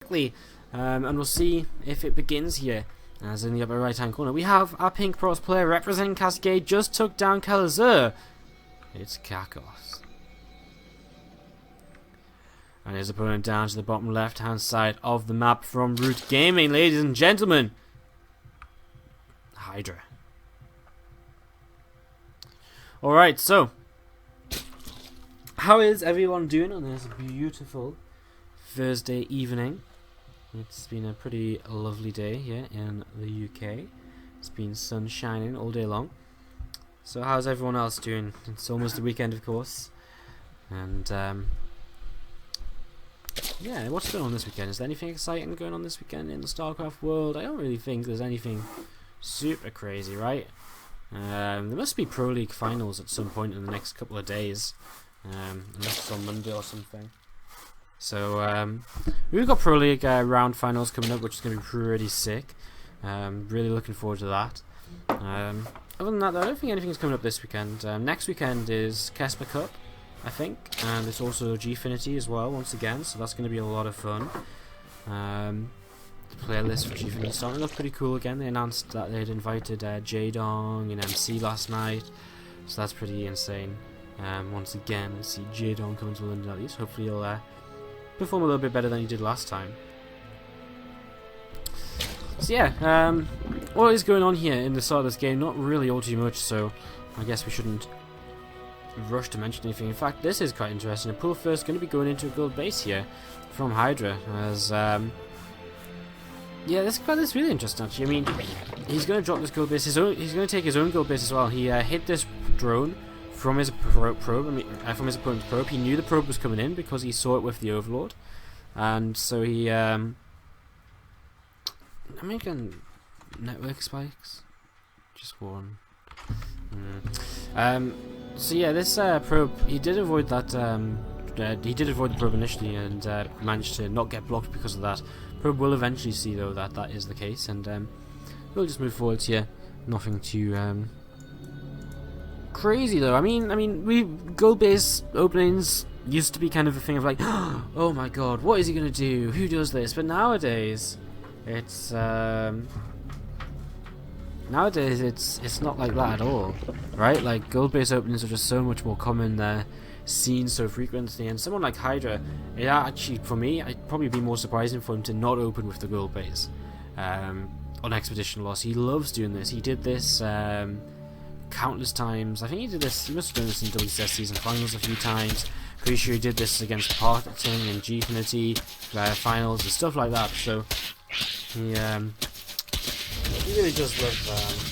and we'll see if it begins here. As in the upper right hand corner we have our pink pros player representing Cascade, just took down KaKoS. It's KaKoS. And his opponent down to the bottom left hand side of the map from Root Gaming, ladies and gentlemen, Hydra. Alright, so how is everyone doing on this beautiful Thursday evening? It's been a pretty lovely day here in the UK. It's been sun shining all day long. So how's everyone else doing? It's almost the weekend, of course. And yeah, what's going on this weekend? Is there anything exciting going on this weekend in the StarCraft world? I don't really think there's anything super crazy, right? There must be Pro League finals at some point in the next couple of days. Unless it's on Monday or something. So we've got Pro League round finals coming up, which is going to be pretty sick. Really looking forward to that. Other than that, though, I don't think anything's coming up this weekend. Next weekend is Kesper Cup, I think, and it's also Gfinity as well once again, so that's going to be a lot of fun. The playlist for Gfinity is starting to look pretty cool again. They announced that they'd invited J-Dong and MC last night, so that's pretty insane. Once again, I see J-Dong coming to London at least. Hopefully he'll perform a little bit better than he did last time. So yeah, what is going on here in the start of this game? Not really all too much, so I guess we shouldn't rush to mention anything. In fact, this is quite interesting. Pool first going to be going into a gold base here from Hydra, as yeah, this is really interesting actually. I mean, he's going to drop this gold base. He's going to take his own gold base as well. He hit this drone from his probe. From his opponent's probe. He knew the probe was coming in because he saw it with the Overlord, and so he I'm making network spikes. Just one. So yeah, this probe, he did avoid that. He did avoid the probe initially and managed to not get blocked because of that. Probe will eventually see though that that is the case, and we'll just move forward here. Nothing too crazy though. I mean, gold base openings used to be kind of a thing of like, oh my god, what is he gonna do? Who does this? But nowadays, it's it's not like that at all, right? Like, gold base openings are just so much more common. They're seen so frequently, and someone like Hydra, it actually, for me, it'd probably be more surprising for him to not open with the gold base on Expedition Loss. He loves doing this. He did this countless times. I think he did this, he must have done this in WCS season finals a few times. Pretty sure he did this against Partington and Gfinity finals and stuff like that. So he really does love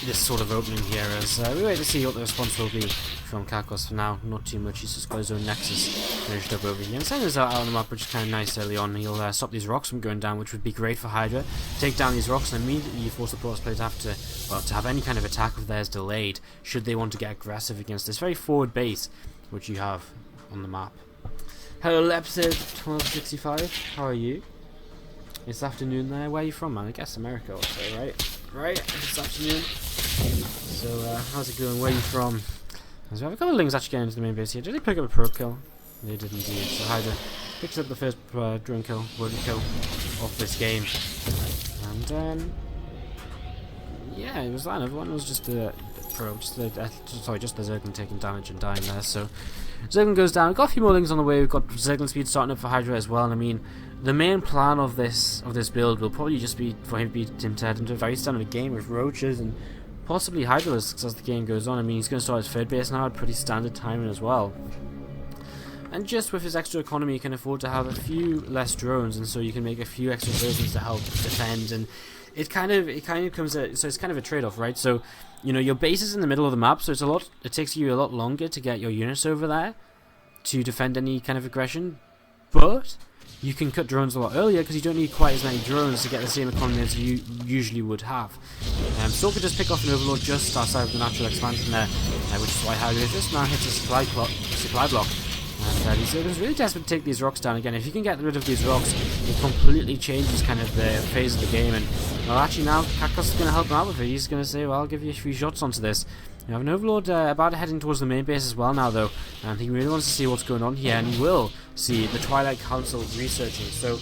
this sort of opening here, as we wait to see what the response will be from KaKoS. For now, not too much. He's just got his own Nexus finished up over here. And sending us out on the map, which is kind of nice early on. He'll stop these rocks from going down, which would be great for Hydra. Take down these rocks and immediately you force the Protoss player to have to, well, to have any kind of attack of theirs delayed, should they want to get aggressive against this very forward base, which you have on the map. Hello, Lepsid1265. How are you? It's afternoon there. Where are you from, man? I guess America also, right? Right, it's afternoon. So, how's it going? Where are you from? So we have a couple of Lings actually getting into the main base here. Did they pick up a probe kill? They did indeed. So Hydra picks up the first drone kill, wounded kill of this game. And, yeah, it was that. Another one was just the probe. Just the Zerglin taking damage and dying there. So Zerglin goes down. We've got a few more Lings on the way. We've got Zerglin speed starting up for Hydra as well. And I mean, the main plan of this build will probably just be for him to head into a very standard game with roaches and possibly Hydralisks as the game goes on. I mean, he's going to start his third base now at pretty standard timing as well. And just with his extra economy, you can afford to have a few less drones, and so you can make a few extra versions to help defend. And it kind of comes so it's kind of a trade-off, right? So, you know, your base is in the middle of the map, so it takes you a lot longer to get your units over there to defend any kind of aggression, but you can cut drones a lot earlier because you don't need quite as many drones to get the same economy as you usually would have. Storm could just pick off an Overlord just outside of the natural expansion there, which is why Hydra just now hits a supply block. And he's really desperate to take these rocks down again. If you can get rid of these rocks, it completely changes kind of the phase of the game, and Well, actually now KaKoS is going to help him out with it. He's going to say, well, I'll give you a few shots onto this. You have an Overlord about heading towards the main base as well now, though, and he really wants to see what's going on here, and he will see the Twilight Council researching. So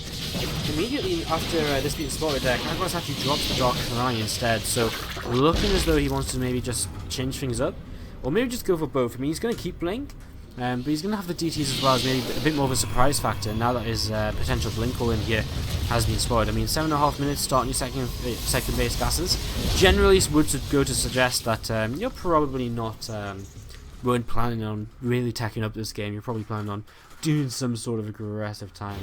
immediately after this being spotted, KaKoS actually drops the Dark Shrine instead. So looking as though he wants to maybe just change things up, or maybe just go for both. I mean, he's going to keep Blink, but he's going to have the DTs as well as maybe a bit more of a surprise factor now that his potential Blink hole in here has been spotted. I mean, 7.5 minutes starting your second base gases generally would go to suggest that you're probably not weren't planning on really tacking up this game. You're probably planning on doing some sort of aggressive timing.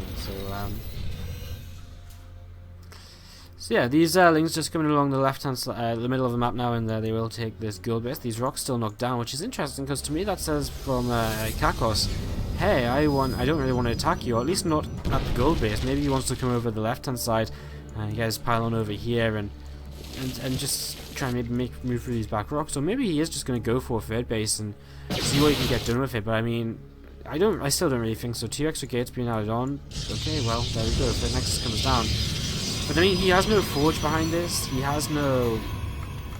So yeah, these links just coming along the left-hand side, the middle of the map now, and they will take this gold base. These rocks still knocked down, which is interesting because to me that says from KaKoS, hey, I don't really want to attack you, or at least not at the gold base. Maybe he wants to come over the left-hand side, and you guys pile on over here and just try and maybe move through these back rocks. Or maybe he is just going to go for a third base and see what he can get done with it. But I mean, I still don't really think so. 2 extra gates being added on. Okay, well, there we go. If the Nexus comes down. But I mean, he has no forge behind this. He has no...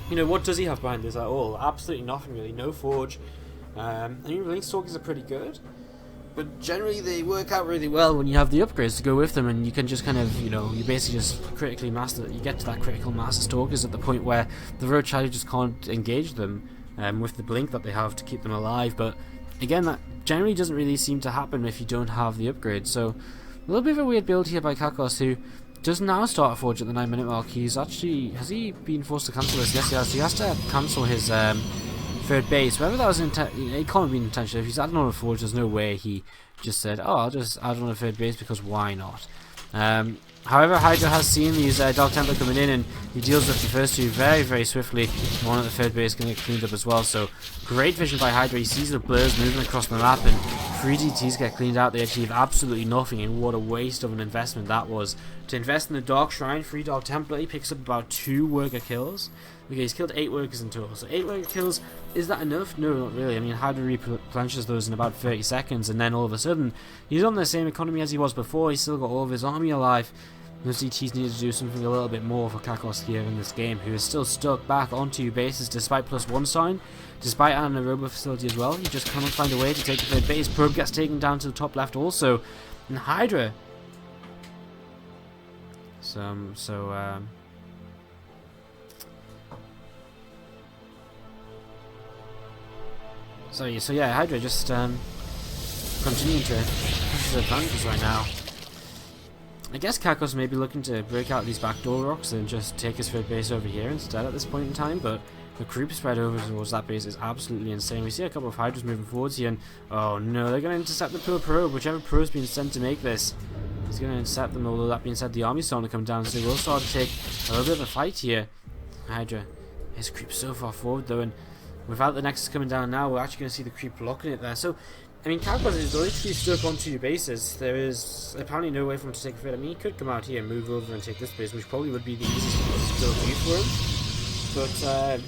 You know, what does he have behind this at all? Absolutely nothing, really. No forge. I mean, Link Stalkers are pretty good. But generally, they work out really well when you have the upgrades to go with them. And you can just kind of, you know, you basically just critically master... You get to that critical mass of Stalkers at the point where the Road Shadow just can't engage them with the Blink that they have to keep them alive. But again, that generally doesn't really seem to happen if you don't have the upgrades. So, a little bit of a weird build here by KaKoS, who does now start a forge at the 9-minute mark. He's actually... Has he been forced to cancel this? Yes, he has. He has to cancel his third base. Whether that was it can't have been intentional. If he's adding on a forge, there's no way he just said, oh, I'll just add on a third base because why not? However, Hydra has seen these Dark Templar coming in, and he deals with the first two very, very swiftly. One at the third base going to get cleaned up as well. So, great vision by Hydra. He sees the blurs moving across the map, and 3 DTs get cleaned out. They achieve absolutely nothing, and what a waste of an investment that was. To invest in the Dark Shrine, 3 Dark Templar, he picks up about 2 worker kills. Okay, he's killed 8 workers in total. So 8 worker kills, is that enough? No, not really. I mean, Hydra replenishes those in about 30 seconds, and then all of a sudden, he's on the same economy as he was before. He's still got all of his army alive. Those DTs need to do something a little bit more for KaKoS here in this game, who is still stuck back on 2 bases despite +1 sign, despite adding a robo facility as well. He just cannot find a way to take the third base. Probe gets taken down to the top left also, and Hydra. So yeah, Hydra just continuing to push his advantages right now. I guess KaKoS may be looking to break out these backdoor rocks and just take his third base over here instead at this point in time, but the creep spread over towards that base is absolutely insane. We see a couple of Hydras moving forwards here, and oh no, they're going to intercept the poor probe. Whichever probe's been sent to make this is going to intercept them, although that being said, the army's starting to come down, so they will start to take a little bit of a fight here. Hydra, his creep so far forward though, and without the Nexus coming down now, we're actually going to see the creep blocking it there. So, I mean, KaKoS is literally stuck on 2 bases. There is apparently no way for him to take a third. I mean, he could come out here and move over and take this base, which probably would be the easiest build for him. But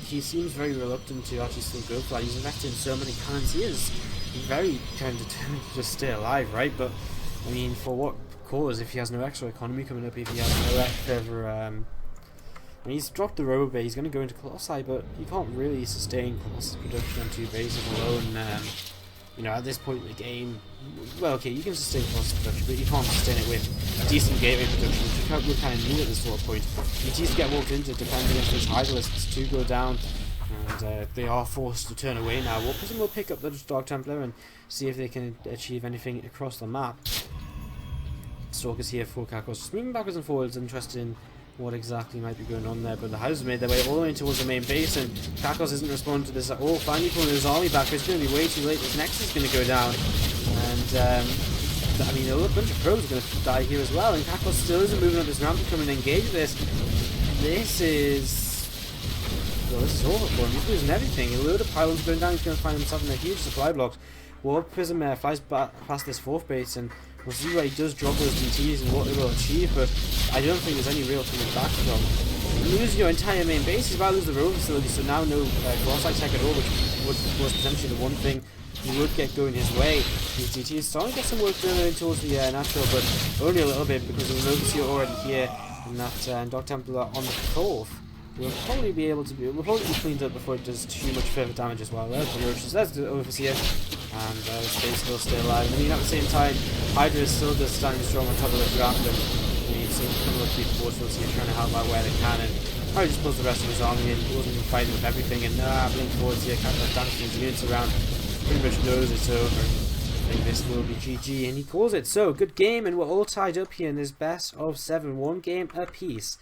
he seems very reluctant to actually still go for that. He's invested in so many cannons. He is very kind of determined to just stay alive, right? But, I mean, for what cause if he has no extra economy coming up, if he has no extra... I mean, he's dropped the robo bay, he's going to go into Colossi, but he can't really sustain Colossus production on 2 bases alone. You know, at this point in the game, well, okay, you can sustain Colossus production, but you can't sustain it with decent gateway production, which we kind of need at this sort of point. DTs get walked into, defending against those Hydralisks, 2 go down, and they are forced to turn away now. Prism will pick up the Dark Templar and see if they can achieve anything across the map. Stalkers here for KaKoS, just moving backwards and forwards, interested in what exactly might be going on there, but the Hydras made their way all the way towards the main base, and KaKoS isn't responding to this at all. Finally pulling his army back, it's going to be way too late. This Nexus is going to go down, and I mean, a bunch of probes are going to die here as well, and KaKoS still isn't moving up this ramp to come and engage this. This is over for him. He's losing everything. A load of pylons going down, he's going to find himself in a huge supply block. Warp Prism flies past this 4th base, and we'll see where he does drop those DTs and what they will achieve, but I don't think there's any real coming back from. You lose your entire main base, he's about to lose the road facility, so now no Colossi tech at all, which was potentially the one thing he would get going his way. GT is starting to get some work going towards the natural, but only a little bit because you'll notice you're already here in that Dark Templar on the 4th. We'll probably be able to we'll probably be cleaned up before it does too much further damage as well. There's the Roaches, there's the Overseer, and the Space will stay alive. I mean, at the same time, Hydra is still just standing strong on top of the draft, and you've seen a couple of people forcefully trying to help out where they can, and Hydra just pulls the rest of his army in. He wasn't even fighting with everything, and blink forwards here, can't damage his units around. Pretty much knows it's over. I think this will be GG, and he calls it. So, good game, and we're all tied up here in this best of 7, 1 game apiece.